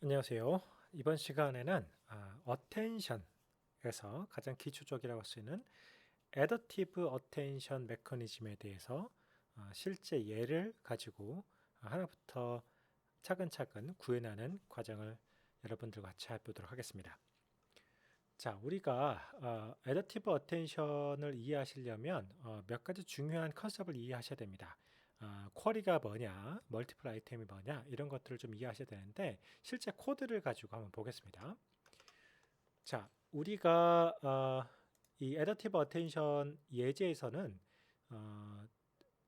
안녕하세요. 이번 시간에는 attention에서 가장 기초적이라고 할 수 있는 adaptive attention mechanism에 대해서 실제 예를 가지고 하나부터 차근차근 구현하는 과정을 여러분들과 같이 해보도록 하겠습니다. 자, 우리가 adaptive attention을 이해하시려면 몇 가지 중요한 컨셉을 이해하셔야 됩니다. 쿼리가 뭐냐, 멀티플 아이템이 뭐냐 이런 것들을 좀 이해하셔야 되는데 실제 코드를 가지고 한번 보겠습니다. 자, 우리가 이 adaptive attention 예제에서는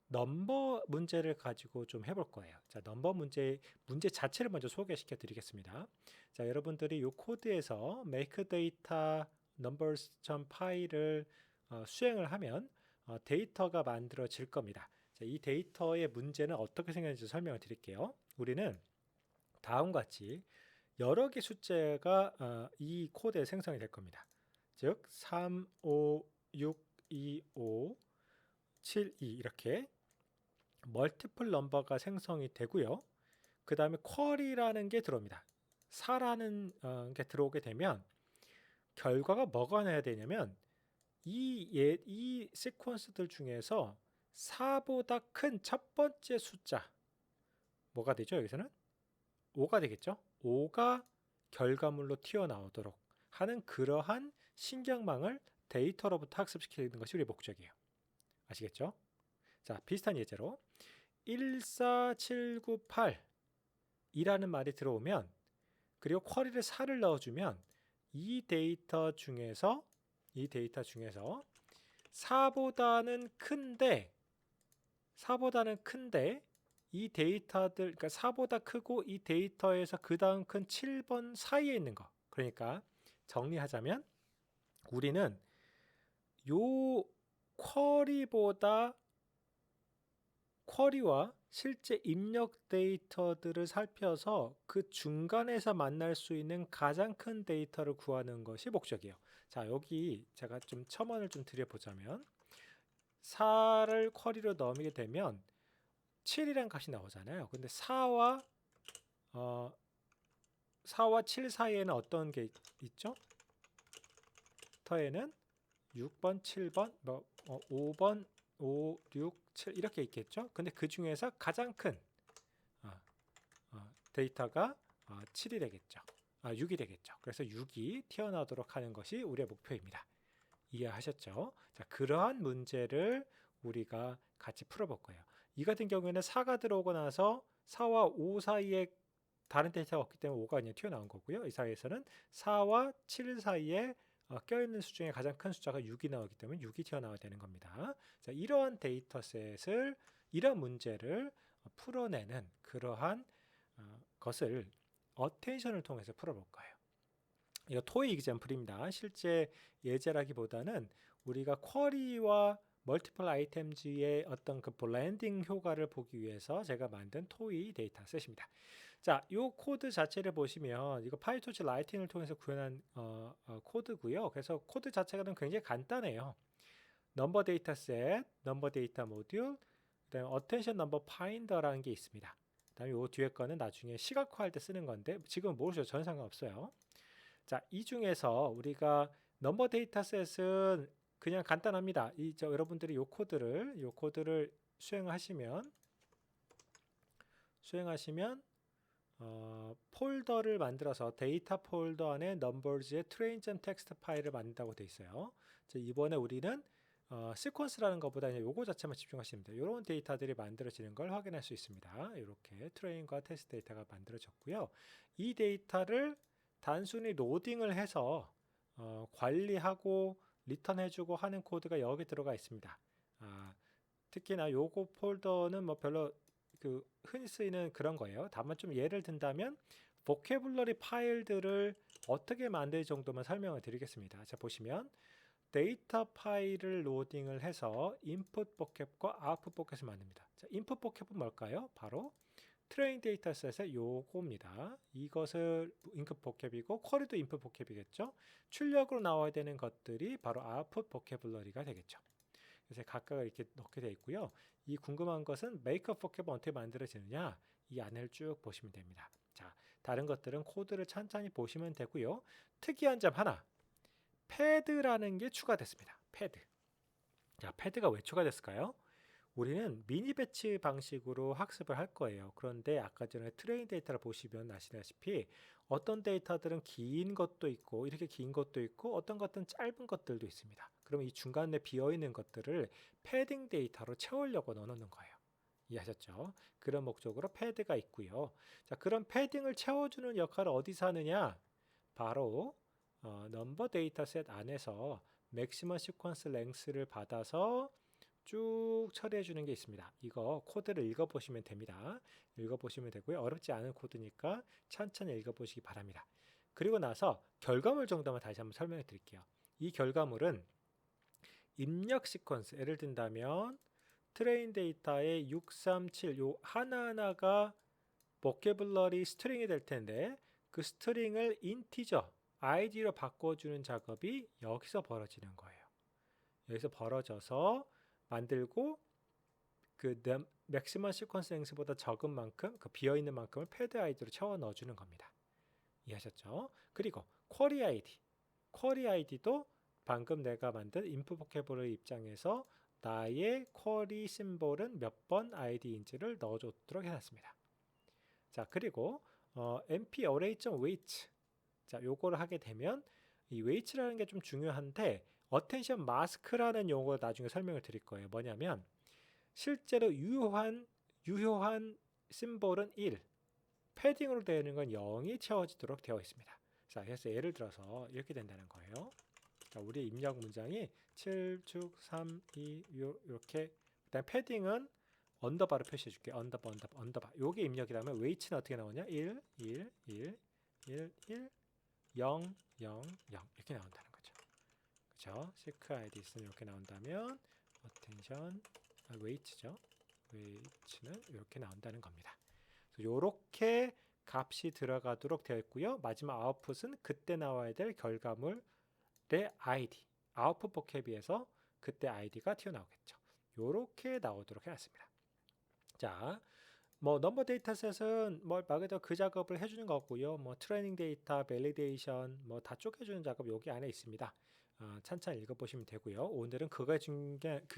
넘버 문제를 가지고 좀 해볼 거예요. 자, 넘버 문제 자체를 먼저 소개시켜 드리겠습니다. 자, 여러분들이 이 코드에서 make data numbers.py를 수행을 하면 데이터가 만들어질 겁니다. 자, 이 데이터의 문제는 어떻게 생겼는지 설명을 드릴게요. 우리는 다음과 같이 여러 개 숫자가 이 코드에 생성이 될 겁니다. 즉 3, 5, 6, 2, 5, 7, 2 이렇게 멀티플 넘버가 생성이 되고요. 그 다음에 쿼리라는 게 들어옵니다. 4라는 게 들어오게 되면 결과가 뭐가 나야 되냐면 이 시퀀스들 중에서 4보다 큰 첫 번째 숫자 뭐가 되죠? 여기서는 5가 되겠죠? 5가 결과물로 튀어나오도록 하는 그러한 신경망을 데이터로부터 학습시키는 것이 우리의 목적이에요. 아시겠죠? 자, 비슷한 예제로 14798 이라는 말이 들어오면 그리고 쿼리를 4를 넣어주면 이 데이터 중에서 4보다는 큰데 이 데이터들 그러니까 4보다 크고 이 데이터에서 그 다음 큰 7번 사이에 있는 거. 그러니까 정리하자면 우리는 요 쿼리와 실제 입력 데이터들을 살펴서 그 중간에서 만날 수 있는 가장 큰 데이터를 구하는 것이 목적이에요. 자, 여기 제가 좀 첨언을 좀 드려보자면 4를 쿼리로 넣게 되면 7이라는 값이 나오잖아요. 근데 4와 7 사이에는 어떤 게 있죠? 터에는 6번, 7번, 5번, 5, 6, 7 이렇게 있겠죠. 근데 그 중에서 가장 큰 데이터가 7이 되겠죠. 6이 되겠죠. 그래서 6이 튀어나오도록 하는 것이 우리의 목표입니다. 이해하셨죠? 자, 그러한 문제를 우리가 같이 풀어볼 거예요. 이 같은 경우에는 4가 들어오고 나서 4와 5 사이에 다른 데이터가 없기 때문에 5가 그냥 튀어나온 거고요. 이 사이에서는 4와 7 사이에 껴있는 수 중에 가장 큰 숫자가 6이 나오기 때문에 6이 튀어나와야 되는 겁니다. 자, 이러한 데이터셋을 이런 문제를 풀어내는 그러한 것을 어텐션을 통해서 풀어볼 거예요. 이거 토이 example입니다. 실제 예제라기보다는 우리가 쿼리와 멀티플 아이템즈의 어떤 그 블렌딩 효과를 보기 위해서 제가 만든 토이 데이터셋입니다. 자, 이 코드 자체를 보시면 이거 파이토치 라이팅을 통해서 구현한 코드고요. 그래서 코드 자체가 굉장히 간단해요. 넘버 데이터셋, 넘버 데이터 모듈, 그다음에 어텐션 넘버 파인더라는 게 있습니다. 그다음에 이 뒤에 거는 나중에 시각화할 때 쓰는 건데 지금은 모르셔도 전혀 상관없어요. 자, 이 중에서 우리가 넘버 데이터셋은 그냥 간단합니다. 여러분들이 요 코드를 수행하시면 폴더를 만들어서 데이터 폴더 안에 numbers의 train.txt 파일을 만든다고 되어 있어요. 자, 이번에 우리는 시퀀스라는 것보다 요거 자체만 집중하시면 돼요. 이런 데이터들이 만들어지는 걸 확인할 수 있습니다. 이렇게 트레인과 테스트 데이터가 만들어졌고요. 이 데이터를 단순히 로딩을 해서 관리하고 리턴해주고 하는 코드가 여기 들어가 있습니다. 특히나 요거 폴더는 뭐 별로 흔히 쓰이는 그런 거예요. 다만 좀 예를 든다면 보캐블러리 파일들을 어떻게 만들 정도만 설명을 드리겠습니다. 자, 보시면 데이터 파일을 로딩을 해서 인풋 보캡과 아웃풋 보켓을 만듭니다. 자, 인풋 보캡은 뭘까요? 바로 트레인 데이터셋의 요거입니다. 이것을 인풋 보캡이고 쿼리도 인풋 보캡이겠죠. 출력으로 나와야 되는 것들이 바로 아웃풋 보캐블러리가 되겠죠. 그래서 각각을 이렇게 넣게 되어 있고요. 이 궁금한 것은 메이크업 보캡은 어떻게 만들어지느냐 이 안을 쭉 보시면 됩니다. 자, 다른 것들은 코드를 천천히 보시면 되고요. 특이한 점 하나, 패드라는 게 추가됐습니다. 패드. 자, 패드가 왜 추가됐을까요? 우리는 미니 배치 방식으로 학습을 할 거예요. 그런데 아까 전에 트레인 데이터를 보시면 아시다시피 어떤 데이터들은 긴 것도 있고 이렇게 긴 것도 있고 어떤 것들은 짧은 것들도 있습니다. 그러면 이 중간에 비어있는 것들을 패딩 데이터로 채우려고 넣어놓는 거예요. 이해하셨죠? 그런 목적으로 패드가 있고요. 자, 그런 패딩을 채워주는 역할을 어디서 하느냐? 바로 넘버 데이터셋 안에서 맥시멈 시퀀스 랭스를 받아서 쭉 처리해 주는 게 있습니다. 이거 코드를 읽어보시면 됩니다. 읽어보시면 되고요. 어렵지 않은 코드니까 천천히 읽어보시기 바랍니다. 그리고 나서 결과물 정도만 다시 한번 설명해 드릴게요. 이 결과물은 입력 시퀀스, 예를 든다면 트레인 데이터의 637, 요 하나하나가 보캐블러리 스트링이 될 텐데 그 스트링을 인티저, id로 바꿔주는 작업이 여기서 벌어지는 거예요. 여기서 벌어져서 만들고 그 맥시멈 시퀀스 랭스보다 적은 만큼 그 비어있는 만큼을 패드 아이디로 채워 넣어주는 겁니다. 이해하셨죠? 그리고 쿼리 아이디, 쿼리 아이디도 방금 내가 만든 인풋 보캐블러리 입장에서 나의 쿼리 심볼은 몇 번 아이디인지를 넣어줬도록 해놨습니다. 자, 그리고 np array.weight, 자, 요거를 하게 되면 이 weight라는 게 좀 중요한데 어텐션 마스크라는 용어를 나중에 설명을 드릴 거예요. 뭐냐면 실제로 유효한 심볼은 1, 패딩으로 되는 건 0이 채워지도록 되어 있습니다. 자, 그래서 예를 들어서 이렇게 된다는 거예요. 자, 우리 입력 문장이 7축 3, 2 이렇게, 그다음 패딩은 언더바로 표시해 줄게. 언더바. 요게 입력이라면 웨이츠는 어떻게 나오냐? 1, 1, 1, 1, 1, 0, 0, 0 이렇게 나온다는 거죠. 그렇죠? 시크 아이디 있으면 이렇게 나온다면 어텐션 웨이츠죠. 웨이츠는 이렇게 나온다는 겁니다. 이렇게 값이 들어가도록 되어 있고요. 마지막 아웃풋은 그때 나와야 될 결과물의 아이디, 아웃풋 보캡에서 그때 아이디가 튀어나오겠죠. 이렇게 나오도록 해놨습니다. 자, 뭐 넘버 데이터셋은 뭐 말 그대로 그 작업을 해주는 거고요. 뭐 트레이닝 데이터, 밸리데이션 뭐 다 쪼개주는 작업 여기 안에 있습니다. 찬찬히 읽어보시면 되고요. 오늘은 그게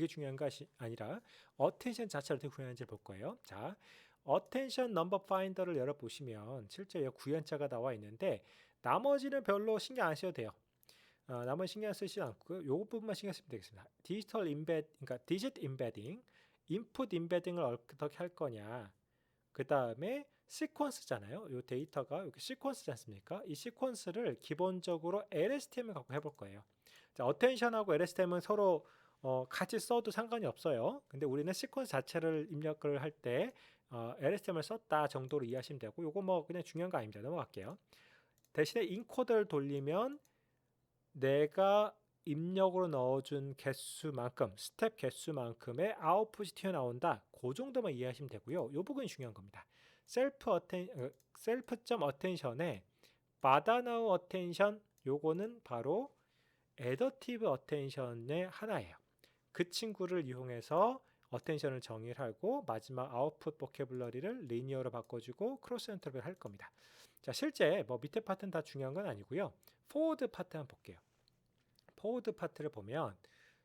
중요한 것이 아니라 어텐션 자체가 어떻게 구현하는지 볼 거예요. 자, 어텐션 넘버 파인더를 열어보시면 실제 구현자가 나와 있는데 나머지는 별로 신경 안 써도 돼요. 나머지 신경 쓰지 않고 요 부분만 신경 쓰면 되겠습니다. 디지털 임베드, 그러니까 디짓 임베딩, 인풋 임베딩을 어떻게 할 거냐. 그 다음에 시퀀스잖아요. 이 데이터가 이렇게 시퀀스지 않습니까? 이 시퀀스를 기본적으로 LSTM을 갖고 해볼 거예요. 자, 어텐션하고 LSTM은 서로 같이 써도 상관이 없어요. 근데 우리는 시퀀스 자체를 입력을 할 때 LSTM을 썼다 정도로 이해하시면 되고, 요거 뭐 그냥 중요한 거 아닙니다. 넘어갈게요. 대신에 인코더를 돌리면 내가 입력으로 넣어준 개수만큼, 스텝 개수만큼의 아웃풋이 튀어나온다. 그 정도만 이해하시면 되고요. 이 부분이 중요한 겁니다. 셀프.어텐션에 받아나우 어텐션, 요거는 바로 애더티브 어텐션의 하나예요. 그 친구를 이용해서 어텐션을 정의하고 마지막 아웃풋 보캐블러리를 리니어로 바꿔주고 크로스 엔터를 할 겁니다. 자, 실제 뭐 밑에 파트는 다 중요한 건 아니고요. 포워드 파트 한번 볼게요. 포워드 파트를 보면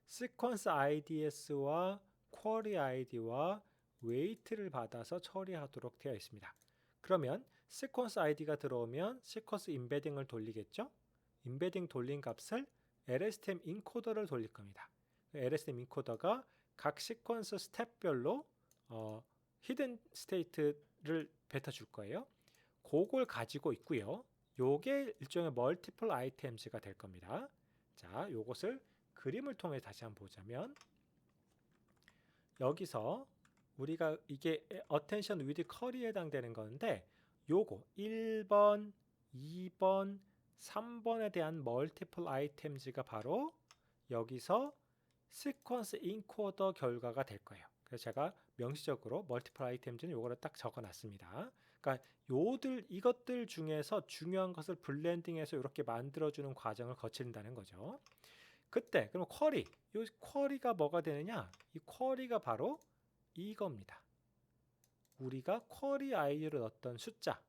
시퀀스 IDS와 쿼리 ID와 웨이트를 받아서 처리하도록 되어 있습니다. 그러면 시퀀스 ID가 들어오면 시퀀스 임베딩을 돌리겠죠? 임베딩 돌린 값을 LSTM 인코더를 돌릴 겁니다. LSTM 인코더가 각 시퀀스 스텝별로 히든 스테이트를 뱉어줄 거예요. 그걸 가지고 있고요. 요게 일종의 멀티플 아이템즈가 될 겁니다. 자, 요것을 그림을 통해 다시 한번 보자면 여기서 우리가 이게 attention with curry에 해당되는 건데 요거 1번, 2번, 3번에 대한 multiple items가 바로 여기서 sequence encoder 결과가 될 거예요. 그래서 제가 명시적으로 multiple items는 요거를 딱 적어 놨습니다. 그러니까 이것들 중에서 중요한 것을 블렌딩해서 이렇게 만들어주는 과정을 거친다는 거죠. 그때 그럼 쿼리, 이 쿼리가 뭐가 되느냐? 이 쿼리가 바로 이겁니다. 우리가 쿼리 아이디를 넣었던 숫자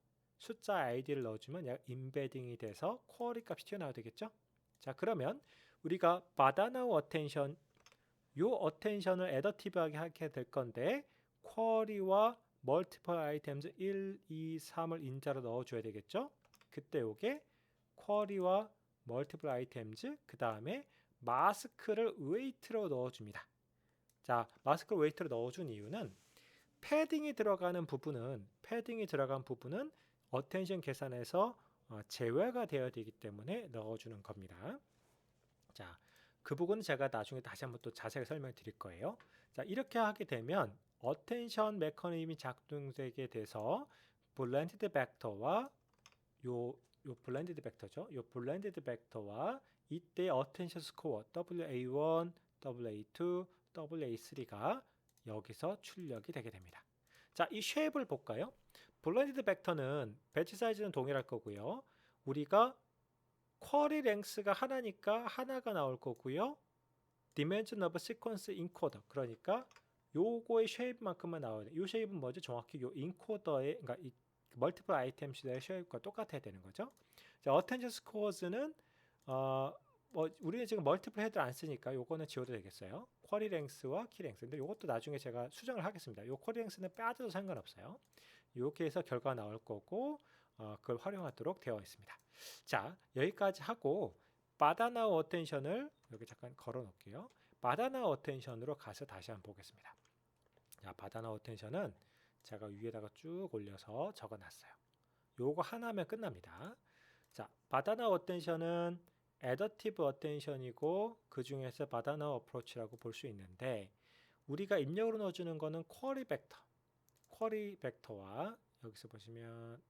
숫자 아이디를 넣어주면 임베딩이 돼서 쿼리 값이 튀어나와야 되겠죠? 자, 그러면 우리가 바다나우 어텐션, 요 어텐션을 애더티브하게 하게 될 건데 쿼리와 멀티플 아이템즈 1, 2, 3을 인자로 넣어줘야 되겠죠? 그때 요게 쿼리와 멀티플 아이템즈 그 다음에 마스크를 웨이트로 넣어줍니다. 자, 마스크를 웨이트로 넣어준 이유는 패딩이 들어간 부분은 어텐션 계산에서 제외가 되어야 되기 때문에 넣어주는 겁니다. 자, 그 부분은 제가 나중에 다시 한번 또 자세히 설명드릴 거예요. 자, 이렇게 하게 되면 어텐션 메커니즘이 작동되게 돼서 블렌디드 벡터와 요 블렌디드 벡터죠. 요 블렌디드 벡터와 이때 어텐션 스코어 WA1, WA2, WA3가 여기서 출력이 되게 됩니다. 자, 이 쉐입을 볼까요? 블렌디드 벡터는 배치 사이즈는 동일할 거고요. 우리가 쿼리 랭스가 하나니까 하나가 나올 거고요. dimension of sequence encoder, 그러니까 요거의 쉐입만큼만 나와야 돼. 요 쉐입은 뭐죠? 정확히 요 인코더의, 그러니까 이 멀티플 아이템수의 쉐입과 똑같아야 되는 거죠. 자, attention scores는 우리는 지금 멀티플 헤드를 안 쓰니까 요거는 지워도 되겠어요. 쿼리 랭스와 키 랭스. 근데 요것도 나중에 제가 수정을 하겠습니다. 요 쿼리 랭스는 빠져도 상관없어요. 이렇게 해서 결과가 나올 거고 그걸 활용하도록 되어 있습니다. 자, 여기까지 하고 바다나우 어텐션을 여기 잠깐 걸어 놓을게요. 바다나우 어텐션으로 가서 다시 한번 보겠습니다. 자, 바다나우 어텐션은 제가 위에다가 쭉 올려서 적어 놨어요. 요거 하나면 끝납니다. 자, 바다나우 어텐션은 애더티브 어텐션이고 그 중에서 바다나우 어프로치라고 볼 수 있는데 우리가 입력으로 넣어주는 거는 쿼리 벡터와 여기서 보시면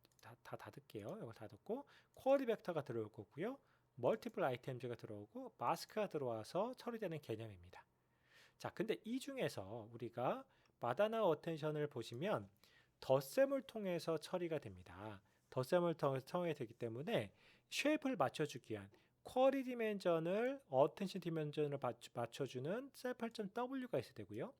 다 닫을게요. 이거 닫았고 쿼리 벡터가 들어올 거고요. 멀티플 아이템즈가 들어오고 마스크가 들어와서 처리되는 개념입니다. 자, 근데 이 중에서 우리가 바다나우 어텐션을 보시면 덧셈을 통해서 처리가 됩니다. 덧셈을 통해서 처리가 되기 때문에 쉐입을 맞춰주기 위한 쿼리 디멘전을 어텐션 디멘전으로 맞춰주는 셀8.w가 있어야 되고요.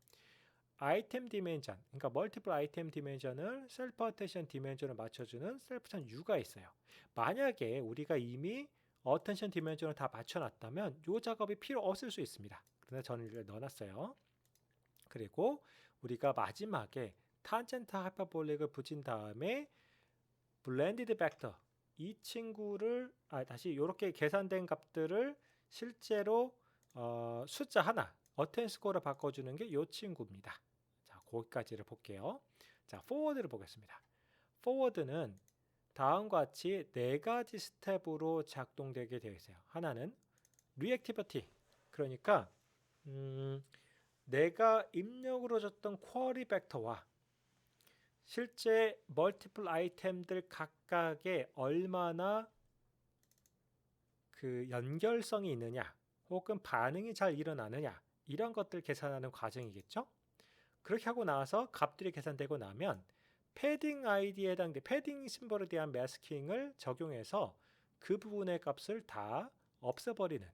아이템 디멘전, 그러니까 멀티플 아이템 디멘전을 셀프 어텐션 디멘전을 맞춰주는 셀프.u가 있어요. 만약에 우리가 이미 어텐션 디멘전을 다 맞춰놨다면 이 작업이 필요 없을 수 있습니다. 그런데 저는 이걸 넣어놨어요. 그리고 우리가 마지막에 탄젠트 하이퍼볼릭을 붙인 다음에 블렌디드 벡터 이 친구를 다시 이렇게 계산된 값들을 실제로 숫자 하나 어텐 스코어로 바꿔주는 게 이 친구입니다. 자, 거기까지를 볼게요. 자, 포워드를 보겠습니다. 포워드는 다음과 같이 네 가지 스텝으로 작동되게 되어 있어요. 하나는 리액티비티, 그러니까 내가 입력으로 줬던 쿼리 벡터와 실제 멀티플 아이템들 각각에 얼마나 그 연결성이 있느냐 혹은 반응이 잘 일어나느냐 이런 것들 계산하는 과정이겠죠. 그렇게 하고 나서 값들이 계산되고 나면 패딩 아이디에 해당돼 패딩 심볼에 대한 매스킹을 적용해서 그 부분의 값을 다 없애버리는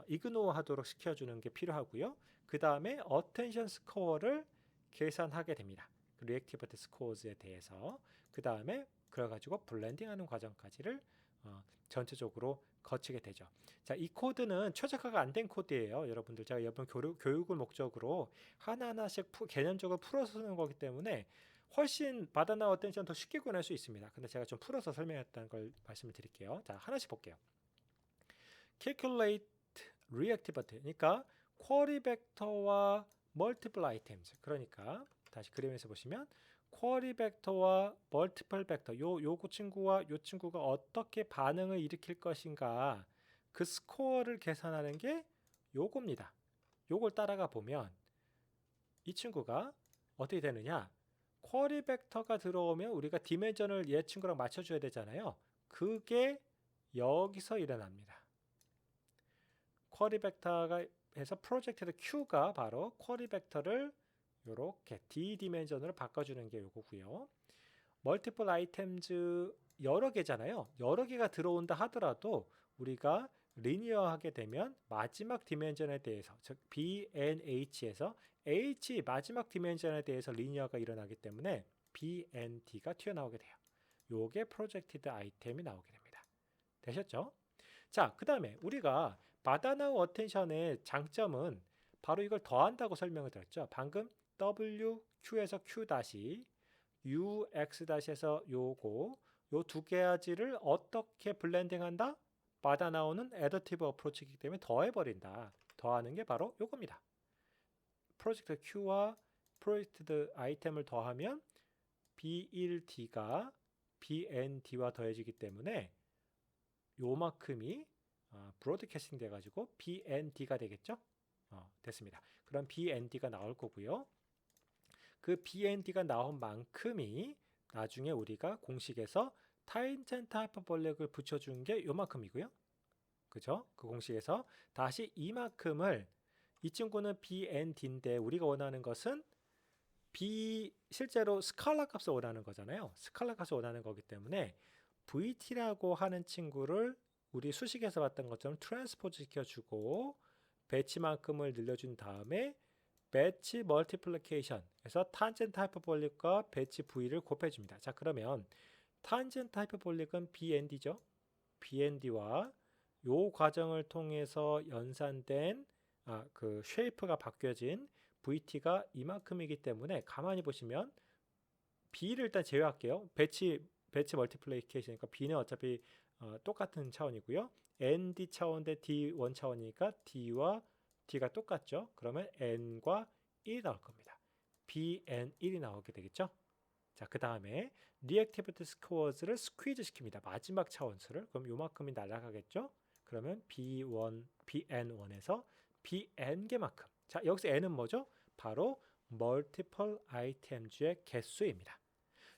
이그노어 하도록 시켜주는 게 필요하고요. 그 다음에 어텐션 스코어를 계산하게 됩니다. 리액티비티 스코어즈에 대해서 그 다음에 그래가지고 블렌딩하는 과정까지를 전체적으로 거치게 되죠. 자, 이 코드는 최적화가 안 된 코드예요. 여러분들 제가 이번 교육을 목적으로 하나하나씩 개념적으로 풀어서 쓰는 거기 때문에 훨씬 바다나우 어텐션 더 쉽게 구현할 수 있습니다. 근데 제가 좀 풀어서 설명했다는 걸 말씀을 드릴게요. 자, 하나씩 볼게요. calculate reactivity, 그러니까 쿼리 벡터와 multiple items, 그러니까 다시 그림에서 보시면 쿼리 벡터와 멀티플 벡터 요 친구와 요 친구가 어떻게 반응을 일으킬 것인가 그 스코어를 계산하는 게 요겁니다. 요걸 따라가 보면 이 친구가 어떻게 되느냐, 쿼리 벡터가 들어오면 우리가 디멘전을 얘 친구랑 맞춰줘야 되잖아요. 그게 여기서 일어납니다. 쿼리 벡터가 해서 프로젝트 Q가 바로 쿼리 벡터를 이렇게 D 디멘전으로 바꿔주는 게 요거고요. 멀티플 아이템즈 여러 개잖아요. 여러 개가 들어온다 하더라도 우리가 리니어하게 되면 마지막 디멘전에 대해서 즉 BNH에서 H 마지막 디멘전에 대해서 리니어가 일어나기 때문에 BND가 튀어나오게 돼요. 요게 프로젝티드 아이템이 나오게 됩니다. 되셨죠? 자, 그 다음에 우리가 바다나우 어텐션의 장점은 바로 이걸 더한다고 설명을 드렸죠. 방금 W, Q에서 Q 다시, U, X 다시에서 요거, 요 두 가지를 어떻게 블렌딩한다? 바다나우는 애더티브 어프로치이기 때문에 더해버린다. 더하는 게 바로 요겁니다. 프로젝트 Q와 프로젝트 아이템을 더하면 B1D가 BND와 더해지기 때문에 요만큼이 브로드캐스팅 돼가지고 BND가 되겠죠? 됐습니다. 그럼 BND가 나올 거고요. 그 BND가 나온 만큼이 나중에 우리가 공식에서 타인젠트 하이퍼볼릭을 붙여준 게 요만큼이고요. 그죠? 그 공식에서 다시 이만큼을 이 친구는 BND인데 우리가 원하는 것은 실제로 스칼라 값을 원하는 거잖아요. 스칼라 값을 원하는 거기 때문에 VT라고 하는 친구를 우리 수식에서 봤던 것처럼 트랜스포즈 시켜주고 배치만큼을 늘려준 다음에 배치 멀티플리케이션 에서 탄젠트 하이퍼볼릭과 배치 V를 곱해줍니다. 자, 그러면 탄젠트 하이퍼볼릭은 BND죠. BND와 요 과정을 통해서 연산된 그 쉐이프가 바뀌어진 VT가 이만큼이기 때문에 가만히 보시면 B를 일단 제외할게요. 배치 멀티플리케이션이니까 B는 어차피 똑같은 차원이고요. ND 차원 대 D1 차원이니까 D와 D가 똑같죠. 그러면 N과 1이 나올 겁니다. BN1이 나오게 되겠죠. 자, 그 다음에 리액티비티 스코어즈를 스퀴즈 시킵니다. 마지막 차원수를. 그럼 요만큼이 날아가겠죠. 그러면 BN1에서 BN개만큼. 자, 여기서 N은 뭐죠? 바로 멀티플 아이템즈의 개수입니다.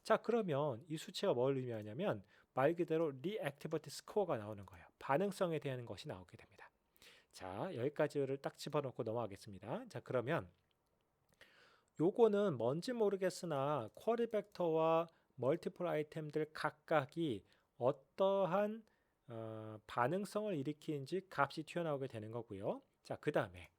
자, 그러면 이 수치가 뭘 의미하냐면 말 그대로 리액티비티 스코어가 나오는 거예요. 반응성에 대한 것이 나오게 됩니다. 자, 여기까지를 딱 집어넣고 넘어가겠습니다. 자, 그러면 요거는 뭔지 모르겠으나 쿼리 벡터와 멀티플 아이템들 각각이 어떠한 반응성을 일으키는지 값이 튀어나오게 되는 거고요. 자, 그 다음에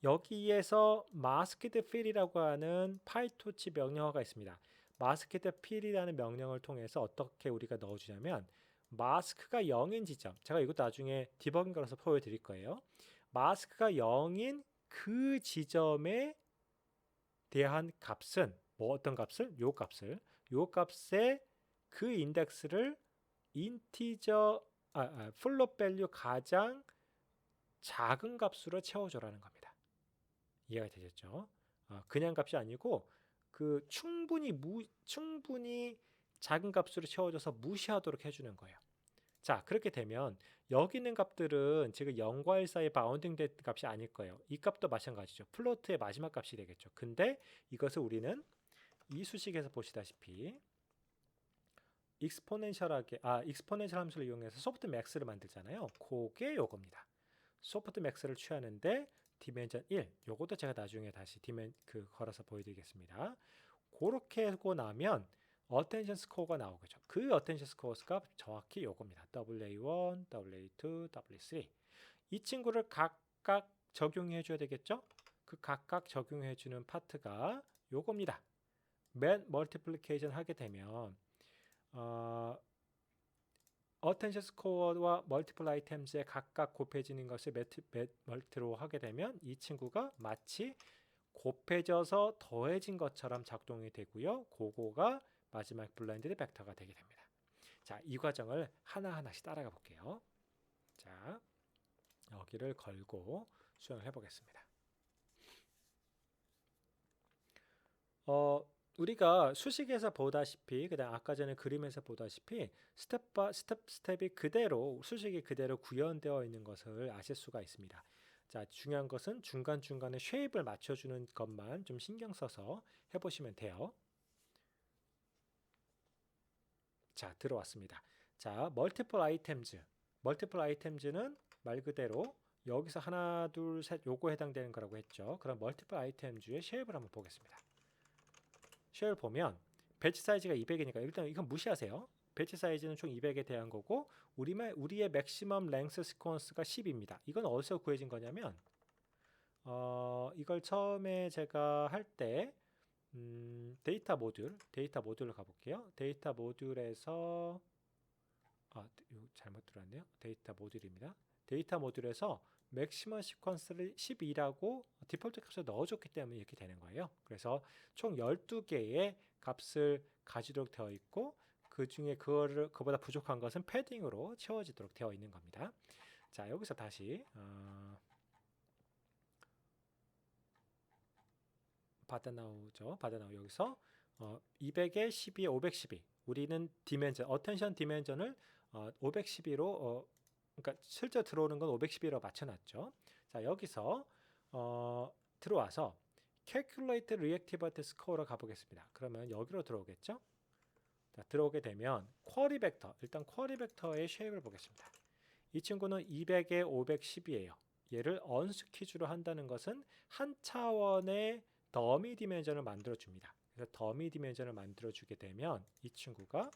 여기에서 마스키드 필이라고 하는 파이토치 명령어가 있습니다. 마스키드 필이라는 명령을 통해서 어떻게 우리가 넣어주냐면 마스크가 0인 지점, 제가 이것도 나중에 디버깅 걸어서 보여드릴 거예요. 마스크가 0인 그 지점에 대한 값은 어떤 값을? 요 값에 그 인덱스를 인티저 플롯 밸류 가장 작은 값으로 채워줘라는 겁니다. 이해가 되셨죠? 그냥 값이 아니고 그 충분히 작은 값으로 채워줘서 무시하도록 해주는 거예요. 자, 그렇게 되면 여기 있는 값들은 지금 0과 1 사이 바운딩 된 값이 아닐 거예요. 이 값도 마찬가지죠. 플로트의 마지막 값이 되겠죠. 근데 이것을 우리는 이 수식에서 보시다시피 익스포넨셜 함수를 이용해서 소프트 맥스를 만들잖아요. 그게 요겁니다. 소프트 맥스를 취하는데 디멘전 1, 요것도 제가 나중에 다시 걸어서 보여드리겠습니다. 그렇게 하고 나면 어텐션 스코어가 나오겠죠. 그 어텐션 스코어가 정확히 요겁니다. WA1, WA2, W3. 이 친구를 각각 적용해 줘야 되겠죠? 그 각각 적용해 주는 파트가 요겁니다. 맨 멀티플리케이션 하게 되면 어텐션 스코어와 멀티플 아이템즈에 각각 곱해지는 것을 멀티로 하게 되면 이 친구가 마치 곱해져서 더해진 것처럼 작동이 되고요. 그거가 마지막 블렌디드 벡터가 되게 됩니다. 자, 이 과정을 하나하나씩 따라가 볼게요. 자, 여기를 걸고 수행을 해보겠습니다. 우리가 수식에서 보다시피 그다음 아까 전에 그림에서 보다시피 스텝이 그대로 수식이 그대로 구현되어 있는 것을 아실 수가 있습니다. 자, 중요한 것은 중간중간에 쉐입을 맞춰주는 것만 좀 신경 써서 해보시면 돼요. 자, 들어왔습니다. 자, 멀티플 아이템즈는 말 그대로 여기서 하나, 둘, 셋 요거 해당되는 거라고 했죠. 그럼 멀티플 아이템즈의 쉐입을 한번 보겠습니다. 쉐입을 보면 배치 사이즈가 200이니까 일단 이건 무시하세요. 배치 사이즈는 총 200에 대한 거고 우리의 맥시멈 랭스 시퀀스가 10입니다. 이건 어디서 구해진 거냐면 이걸 처음에 제가 할 때 데이터 모듈로 가볼게요. 데이터 모듈에서 이거 잘못 들었네요. 데이터 모듈입니다. 데이터 모듈에서 맥시멈 시퀀스를 12라고 디폴트 값을 넣어줬기 때문에 이렇게 되는 거예요. 그래서 총 12개의 값을 가지도록 되어 있고 그 중에 그보다 부족한 것은 패딩으로 채워지도록 되어 있는 겁니다. 자, 여기서 다시 받아나오죠. 받아나오 여기서 200에 12에 512 우리는 디멘전, 어텐션 디멘전을 512로 그러니까 실제 들어오는 건 512로 맞춰놨죠. 자, 여기서 들어와서 Calculate Reactivity Score로 가보겠습니다. 그러면 여기로 들어오겠죠. 자, 들어오게 되면 쿼리 벡터, 일단 쿼리 벡터의 쉐입을 보겠습니다. 이 친구는 200에 510이에요. 얘를 언스퀴즈로 한다는 것은 한 차원의 더미 디멘전을 만들어 줍니다. 그래서 더미 디멘전을 만들어 주게 되면 이 친구가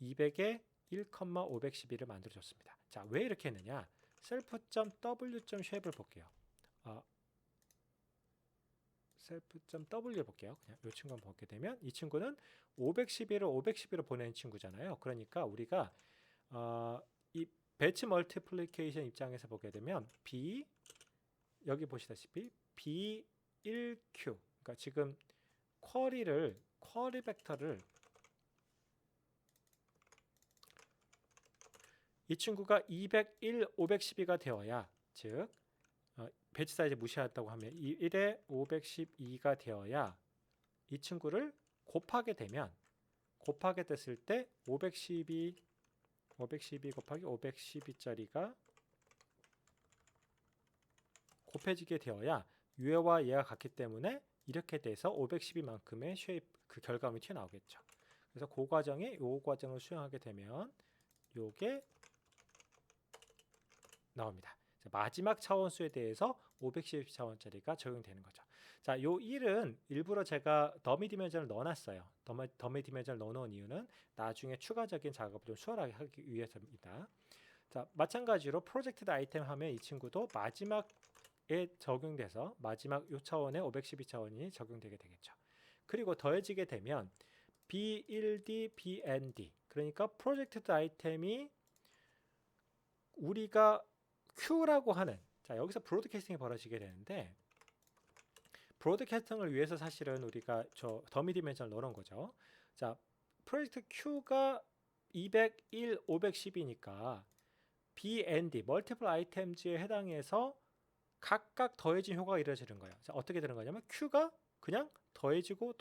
200에 1,512를 만들어 줬습니다. 자, 왜 이렇게 했느냐? self.w.shape을 볼게요. self.w 볼게요. 그냥 이 친구 한번 보게 되면 이 친구는 512를 512로 보내는 친구잖아요. 그러니까 우리가 이 배치 멀티플리케이션 입장에서 보게 되면 B 여기 보시다시피 B1Q 그러니까 지금 쿼리 벡터를 이 친구가 201, 512가 되어야 즉 배치 사이즈 무시했다고 하면 1에 512가 되어야 이 친구를 곱하게 됐을 때 512 곱하기 512짜리가 곱해지게 되어야 얘와 얘가 같기 때문에 이렇게 돼서 512만큼의 쉐입 그 결과물이 튀어나오겠죠. 그래서 그 과정에 요 과정을 수행하게 되면 요게 나옵니다. 마지막 차원수에 대해서 512차원짜리가 적용되는 거죠. 자, 요 1은 일부러 제가 더미 디멘전을 넣어놨어요. 더미 디멘전을 넣어놓은 이유는 나중에 추가적인 작업을 좀 수월하게 하기 위해서입니다. 자, 마찬가지로 프로젝트 아이템 하면 이 친구도 마지막에 적용돼서 마지막 요 차원에 512차원이 적용되게 되겠죠. 그리고 더해지게 되면 B1D, BND 그러니까 프로젝트 아이템이 우리가 Q라고 하는 자 여기서 브로드캐스팅이 벌어지게 되는데 브로드캐스팅을 위해서 사실은 우리가 저 더미 디멘전을 넣어놓은 거죠. 자 프로젝트 Q가 201, 510이니까 BND 멀티플 아이템즈에 해당해서 각각 더해진 효과가 이루어지는 거예요. 자 어떻게 되는 거냐면 Q가 그냥 더해지고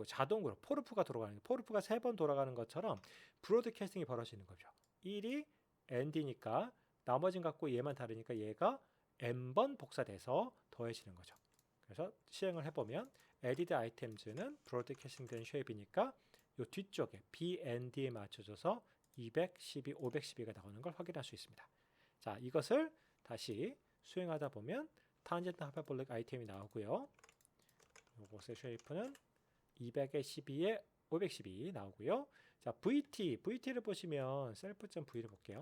자동으로 포르프가 돌아가는 포르프가 3번 돌아가는 것처럼 브로드캐스팅이 벌어지는 거죠. 1이 ND니까 나머진 갖고 얘만 다르니까 얘가 n번 복사돼서 더해지는 거죠. 그래서 시행을 해보면 added items는 브로드캐스팅 된 쉐입이니까 이 뒤쪽에 BND에 맞춰져서 212, 512가 나오는 걸 확인할 수 있습니다. 자, 이것을 다시 수행하다 보면 탄젠트 하이퍼볼릭 아이템이 나오고요. 이것의 쉐이프는 200에 12에 512 나오고요. 자, VT를 보시면 self.v를 볼게요.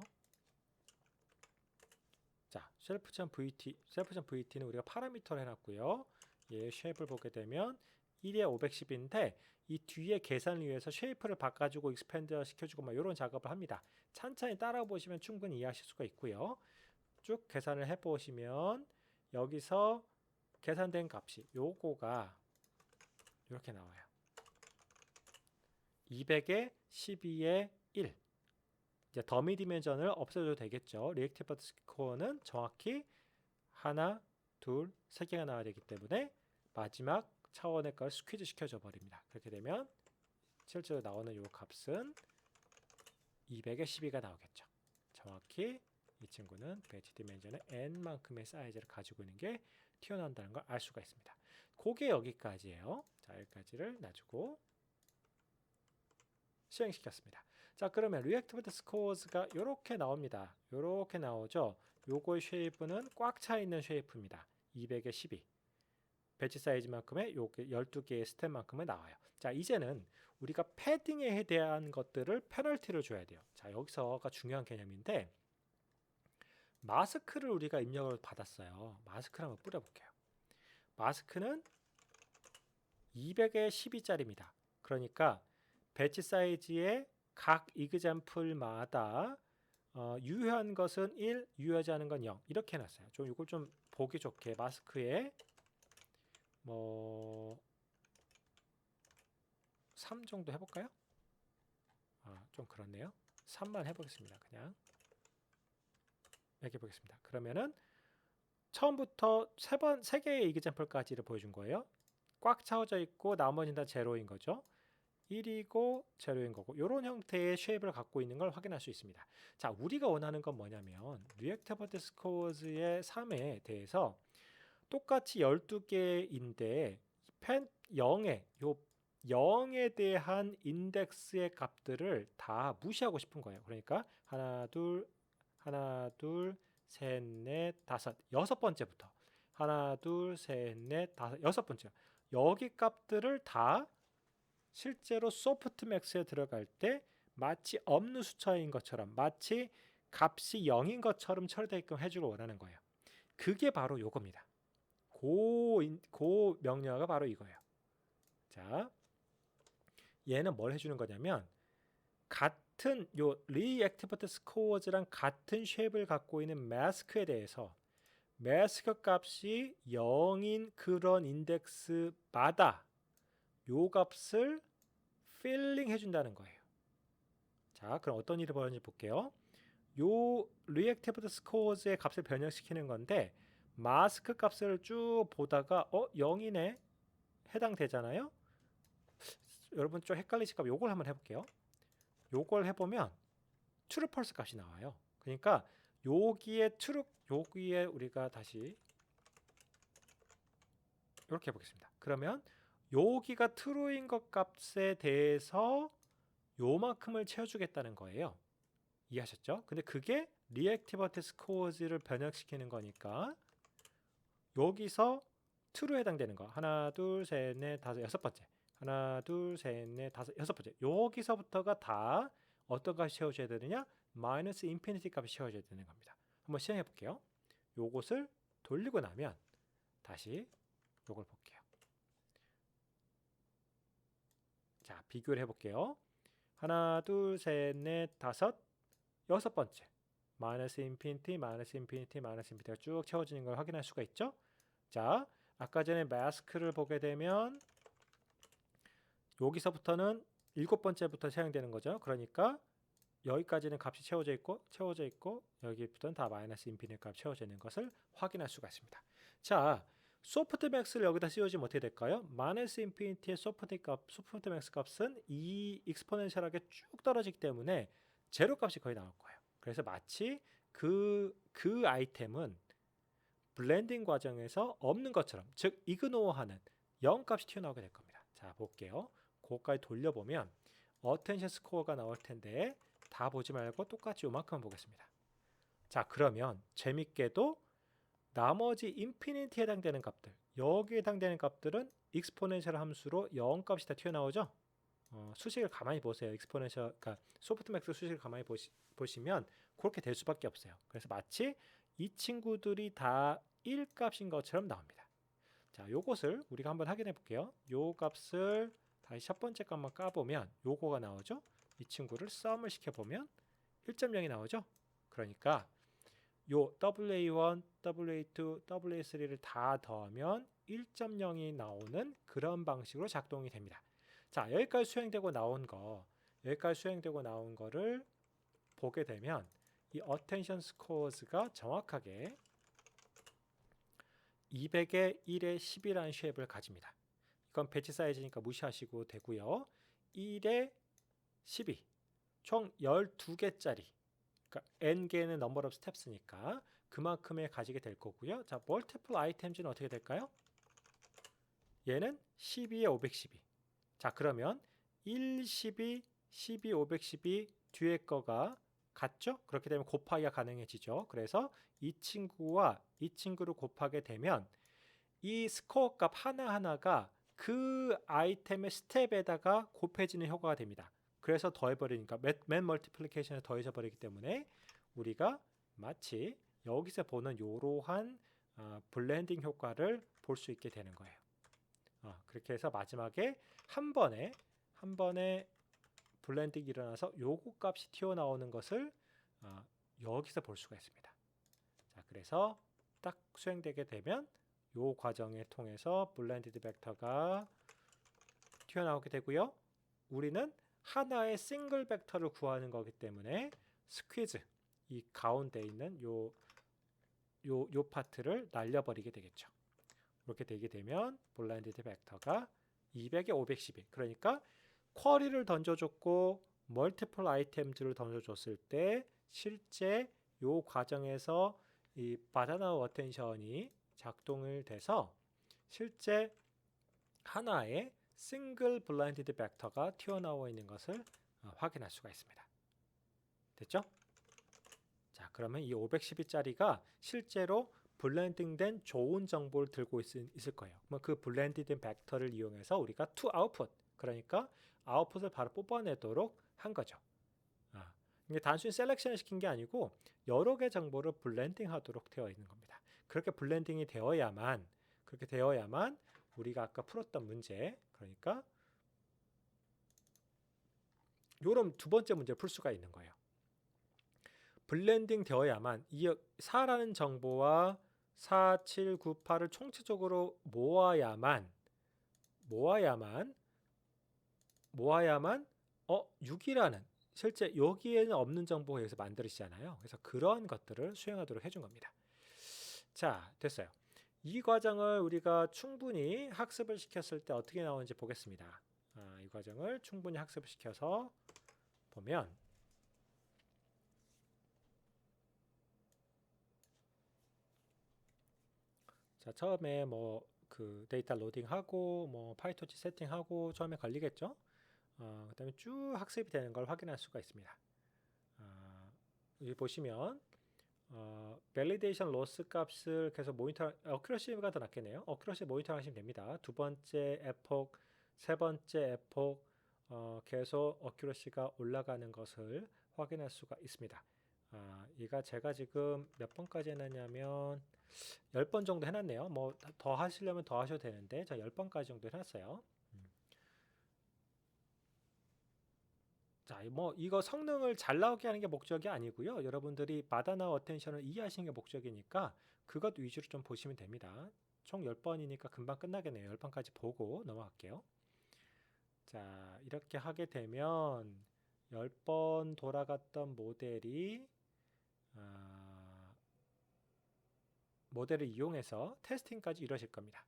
자, self.vt는 우리가 파라미터를 해놨고요. 얘 쉐입을 보게 되면 1에 510인데 이 뒤에 계산을 위해서 쉐이프를 바꿔주고 익스펜드 시켜주고 막 이런 작업을 합니다. 찬찬히 따라 보시면 충분히 이해하실 수가 있고요. 쭉 계산을 해보시면 여기서 계산된 값이 요거가 이렇게 나와요. 200에 12에 1 이제 더미 디멘전을 없애도 되겠죠. 리액티브 스코어는 정확히 하나, 둘, 세 개가 나와야 되기 때문에 마지막 차원의 걸 스퀴즈 시켜줘 버립니다. 그렇게 되면 실제로 나오는 이 값은 200에 12가 나오겠죠. 정확히 이 친구는 배치 디멘전의 n만큼의 사이즈를 가지고 있는 게 튀어나온다는 걸 알 수가 있습니다. 그게 여기까지예요. 자, 여기까지를 놔주고 시행시켰습니다. 자, 그러면 리액티브 스코어스가 이렇게 나옵니다. 이렇게 나오죠. 요거의 쉐이프는 꽉 차 있는 쉐이프입니다. 200에 12. 배치 사이즈만큼의 요게 12개의 스텝만큼은 나와요. 자, 이제는 우리가 패딩에 대한 것들을 페널티를 줘야 돼요. 자, 여기서가 중요한 개념인데 마스크를 우리가 입력을 받았어요. 마스크를 한번 뿌려볼게요. 마스크는 200에 12짜리입니다. 그러니까 배치 사이즈의 각 이그젬플마다 유효한 것은 1, 유효하지 않은 건 0 이렇게 해놨어요. 좀 이걸 좀 보기 좋게 마스크에 뭐 3 정도 해볼까요? 좀 그렇네요. 3만 해보겠습니다. 그냥 이렇게 보겠습니다. 그러면은 처음부터 3개의 이그젬플까지를 보여준 거예요. 꽉 차워져 있고 나머지는 다 제로인 거죠. 1이고 제로인 거고 이런 형태의 쉐입을 갖고 있는 걸 확인할 수 있습니다. 자, 우리가 원하는 건 뭐냐면 리액트 버티스코어즈의 3에 대해서 똑같이 12개인데 펜 0에 요 0에 대한 인덱스의 값들을 다 무시하고 싶은 거예요. 그러니까 하나 둘 셋 넷 다섯 여섯 번째부터 하나 둘 셋 넷 다섯 여섯 번째 여기 값들을 다 실제로 소프트맥스에 들어갈 때 마치 없는 숫자인 것처럼 마치 값이 0인 것처럼 처리되게끔 해주길 원하는 거예요. 그게 바로 요겁니다. 고 명령어가 바로 이거예요. 자, 얘는 뭘 해주는 거냐면 같은 요 reactivate scores랑 같은 쉐입을 갖고 있는 마스크에 대해서 마스크 값이 0인 그런 인덱스마다 요 값을 필링 해준다는 거예요. 자, 그럼 어떤 일이 벌어지는지 볼게요. 요 reactivate scores의 값을 변형시키는 건데 마스크 값을 쭉 보다가 0이네 해당되잖아요. 여러분 좀 헷갈리실까 봐 요걸 한번 해볼게요. 요걸 해보면 true false 값이 나와요. 그러니까 여기에 우리가 다시 이렇게 해보겠습니다. 그러면 여기가 true인 것 값에 대해서 요만큼을 채워주겠다는 거예요. 이해하셨죠? 근데 그게 reactivate scores를 변형시키는 거니까 여기서 true에 해당되는 거 하나 둘 셋 넷 다섯 여섯 번째 하나 둘 셋 넷 다섯 여섯 번째 여기서부터가 다 어떤 값이 채워져야 되느냐? 마이너스 인피니티 값이 채워져야 되는 겁니다. 한번 시행해 볼게요. 요것을 돌리고 나면 다시 요걸 볼게요. 자, 비교를 해볼게요. 하나 둘 셋 넷 다섯 여섯 번째 마이너스 인피니티 마이너스 인피니티 마이너스 인피니티가 쭉 채워지는 걸 확인할 수가 있죠. 자, 아까 전에 마스크를 보게 되면 여기서부터는 일곱 번째부터 사용되는 거죠. 그러니까 여기까지는 값이 채워져 있고 여기부터는 다 마이너스 인피니티 값 채워져 있는 것을 확인할 수가 있습니다. 자, 소프트맥스를 여기다 씌워주면 어떻게 될까요? 마이너스 인피니티의 소프트맥스 값은 이 익스포넨셜하게 쭉 떨어지기 때문에 제로 값이 거의 나올 거예요. 그래서 마치 그 아이템은 블렌딩 과정에서 없는 것처럼, 즉 이그노어하는 0 값이 튀어나오게 될 겁니다. 자, 볼게요. 그거까지 돌려보면 어텐션 스코어가 나올 텐데 다 보지 말고 똑같이 요만큼 보겠습니다. 자, 그러면 재밌게도 나머지 인피니티에 해당되는 값들, 여기에 해당되는 값들은 익스포넨셜 함수로 0 값이 다 튀어나오죠. 수식을 가만히 보세요. 익스포넨셜, 그러니까 소프트맥스 수식을 가만히 보시면 그렇게 될 수밖에 없어요. 그래서 마치 이 친구들이 다 1 값인 것처럼 나옵니다. 자, 요것을 우리가 한번 확인해 볼게요. 요 값을 다시 첫 번째 값만 까보면 요거가 나오죠. 이 친구를 썸을 시켜보면 1.0이 나오죠. 그러니까 요 WA1, WA2, WA3를 다 더하면 1.0이 나오는 그런 방식으로 작동이 됩니다. 자, 여기까지 수행되고 나온 거를 보게 되면 이 attention scores가 정확하게 200에 1에 10이라는 쉐입을 가집니다. 이건 배치 사이즈니까 무시하시고 되고요. 1에 12, 총 12개짜리, 그러니까 n개는 number of steps니까 그만큼의 가지게 될 거고요. 자, multiple items는 어떻게 될까요? 얘는 12에 512. 자, 그러면 1, 12, 12, 512 뒤에 거가 같죠? 그렇게 되면 곱하기가 가능해지죠. 그래서 이 친구와 이 친구를 곱하게 되면 이 스코어 값 하나하나가 그 아이템의 스텝에다가 곱해지는 효과가 됩니다. 그래서 더해버리니까 맨 멀티플리케이션에 더해져 버리기 때문에 우리가 마치 여기서 보는 이러한 블렌딩 효과를 볼 수 있게 되는 거예요. 그렇게 해서 마지막에 한 번에 블렌딩이 일어나서 요거 값이 튀어나오는 것을 여기서 볼 수가 있습니다. 자, 그래서 딱 수행되게 되면 요 과정을 통해서 블렌디드 벡터가 튀어나오게 되고요. 우리는 하나의 싱글 벡터를 구하는 거기 때문에 스퀴즈, 이 가운데 있는 요 파트를 날려버리게 되겠죠. 이렇게 되게 되면 블렌디드 벡터가 200에 512, 그러니까 쿼리를 던져줬고 멀티플 아이템즈를 던져줬을 때 실제 요 과정에서 이 바나나 어텐션이 작동을 돼서 실제 하나의 싱글 블라인디드 벡터가 튀어나와 있는 것을 확인할 수가 있습니다. 됐죠? 자, 그러면 이 512짜리가 실제로 블렌딩된 좋은 정보를 들고 있을 거예요. 그 블렌디드 벡터를 이용해서 우리가 to output, 그러니까 아웃풋을 바로 뽑아내도록 한 거죠. 이게 단순히 셀렉션을 시킨 게 아니고 여러 개 정보를 블렌딩 하도록 되어 있는 겁니다. 그렇게 블렌딩이 되어야만 우리가 아까 풀었던 문제, 그러니까 요런 두 번째 문제를 풀 수가 있는 거예요. 블렌딩 되어야만 이 4라는 정보와 4, 7, 9, 8을 총체적으로 모아야만 6이라는 실제 여기에는 없는 정보가 여기서 만들어지잖아요. 그래서 그런 것들을 수행하도록 해준 겁니다. 자, 됐어요. 이 과정을 우리가 충분히 학습을 시켰을 때 어떻게 나오는지 보겠습니다. 이 과정을 충분히 학습을 시켜서 보면 자, 처음에 뭐 그 데이터 로딩하고 뭐 파이토치 세팅하고 처음에 걸리겠죠. 그다음에 쭉 학습이 되는 걸 확인할 수가 있습니다. 여기 보시면 밸리데이션 로스 값을 계속 모니터, 어큐러시가 더 낫겠네요. 어큐러시 모니터 하시면 됩니다. 두 번째 에폭, 세 번째 에폭 계속 어큐러시가 올라가는 것을 확인할 수가 있습니다. 이가 제가 지금 몇 번까지 해놨냐면 10번 정도 해놨네요. 뭐 더 하시려면 더 하셔도 되는데 저 10번까지 정도 해놨어요. 자, 뭐 이거 성능을 잘 나오게 하는 게 목적이 아니고요. 여러분들이 바나나 어텐션을 이해하시는 게 목적이니까 그것 위주로 좀 보시면 됩니다. 총 10번이니까 금방 끝나겠네요. 10번까지 보고 넘어갈게요. 자, 이렇게 하게 되면 10번 돌아갔던 모델을 이용해서 테스팅까지 이루어질 겁니다.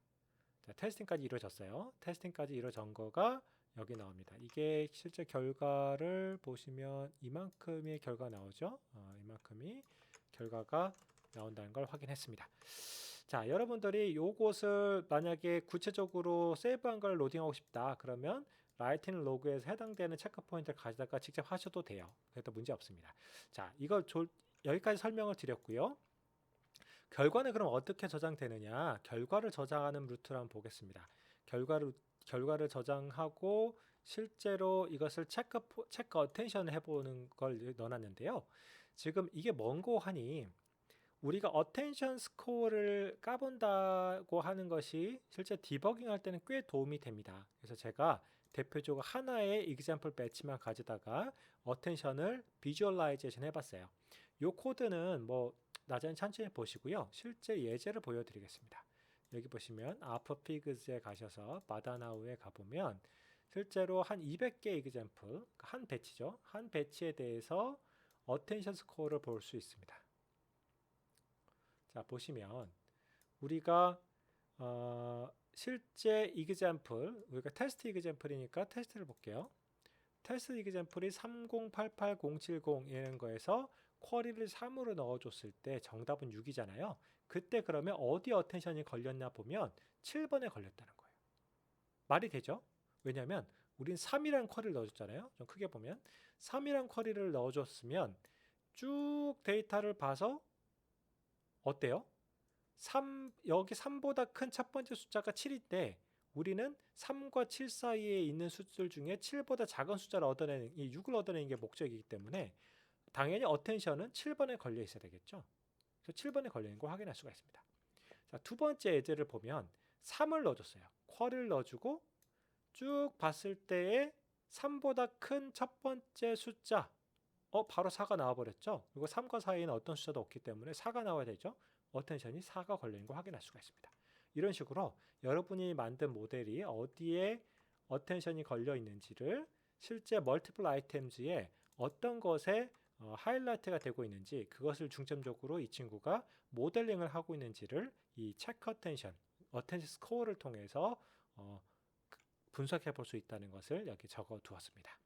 자, 테스팅까지 이루어졌어요. 테스팅까지 이루어진 거가 여기 나옵니다. 이게 실제 결과를 보시면 이만큼의 결과가 나오죠. 이만큼이 결과가 나온다는 걸 확인했습니다. 자, 여러분들이 요것을 만약에 구체적으로 세이브한 걸 로딩하고 싶다 그러면 라이팅 로그에서 해당되는 체크 포인트를 가져다가 직접 하셔도 돼요. 그래도 문제 없습니다. 자, 이걸 여기까지 설명을 드렸고요. 결과는 그럼 어떻게 저장되느냐? 결과를 저장하는 루트를 한번 보겠습니다. 결과를 저장하고 실제로 이것을 체크 어텐션을 해보는 걸 넣어놨는데요. 지금 이게 뭔고 하니 우리가 어텐션 스코어를 까본다고 하는 것이 실제 디버깅 할 때는 꽤 도움이 됩니다. 그래서 제가 대표적으로 하나의 example 배치만 가져다가 어텐션을 비주얼라이제이션 해봤어요. 이 코드는 뭐 나중에 천천히 보시고요. 실제 예제를 보여드리겠습니다. 여기 보시면 아퍼피그즈에 가셔서 바다나우에 가보면 실제로 한 200개 example, 한 배치죠. 한 배치에 대해서 어텐션 스코어를 볼 수 있습니다. 자, 보시면 우리가 실제 example, 우리가 테스트 example이니까 테스트를 볼게요. 테스트 example이 3088070이라는 거에서 쿼리를 3으로 넣어줬을 때 정답은 6이잖아요. 그때 그러면 어디 어텐션이 걸렸나 보면 7번에 걸렸다는 거예요. 말이 되죠? 왜냐하면 우린 3이라는 쿼리를 넣어줬잖아요. 좀 크게 보면 3이라는 쿼리를 넣어줬으면 쭉 데이터를 봐서 어때요? 여기 3보다 큰 첫 번째 숫자가 7인데 우리는 3과 7 사이에 있는 숫자들 중에 7보다 작은 숫자를 얻어내는, 이 6을 얻어내는 게 목적이기 때문에 당연히 어텐션은 7번에 걸려 있어야 되겠죠. 그래서 7번에 걸려 있는 걸 확인할 수가 있습니다. 자, 두 번째 예제를 보면 3을 넣어줬어요. 쿼리를 넣어주고 쭉 봤을 때에 3보다 큰 첫 번째 숫자 바로 4가 나와버렸죠. 그리고 3과 사이에는 어떤 숫자도 없기 때문에 4가 나와야 되죠. 어텐션이 4가 걸려있는 걸 확인할 수가 있습니다. 이런 식으로 여러분이 만든 모델이 어디에 어텐션이 걸려 있는지를 실제 멀티플 아이템즈에 어떤 것에 하이라이트가 되고 있는지, 그것을 중점적으로 이 친구가 모델링을 하고 있는지를 이 체크 어텐션 스코어를 통해서 분석해 볼 수 있다는 것을 여기 적어 두었습니다.